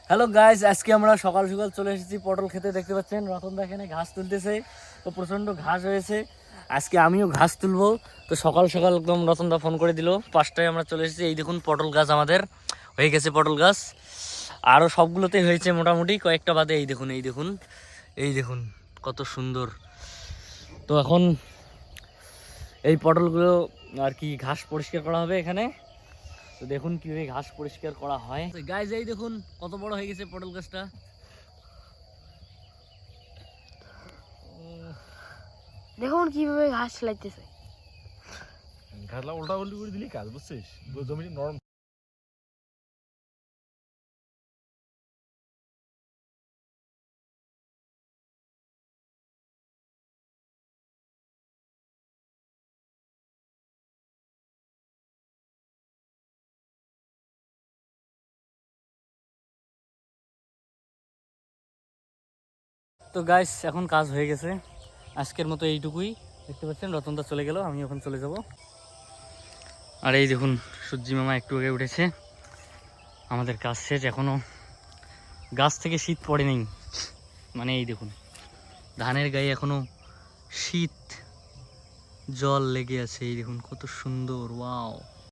Hello guys, আজকে আমরা সকাল সকাল চলে এসেছি পটল খেতে। দেখতে পাচ্ছেন রতনদা এখানে ঘাস তুলতেছে। তো প্রচণ্ড ঘাস হয়েছে, আজকে আমিও ঘাস তুলবো। তো সকাল সকাল একদম রতনদা ফোন করে দিল, 5টায় আমরা চলে এসেছি। এই দেখুন পটল গাছ আমাদের হয়ে গেছে, পটল গাছ আরও সবগুলোতে হয়েছে মোটামুটি, কয়েকটা বাদে। এই দেখুন এই দেখুন এই দেখুন কত সুন্দর। তো এখন এই পটলগুলো আর কি ঘাস পরিষ্কার করা হবে এখানে। তো দেখুন কিভাবে ঘাস পরিষ্কার করা হয়। গাইজ এই দেখুন কত বড় হয়ে গেছে পটল গাছটা। দেখুন কিভাবে ঘাস লাইতেছে। ঘাসলা উল্টা উল্টি করে দিলি কাজ, বুঝছিস? জমিটা নরম। তো গাইস এখন কাজ হয়ে গেছে, আজকের মতো এইটুকুই। দেখতে পাচ্ছেন রতনদা চলে গেল, আমি এখন চলে যাব। আর এই দেখুন সূর্যি মামা একটু আগে উঠেছে। আমাদের কাজ শেষ, এখনো গাছ থেকে শীত পড়েনি। মানে এই দেখুন ধানের গায়ে এখনো শীত জল লেগে আছে। এই দেখুন কত সুন্দর, ওয়াও।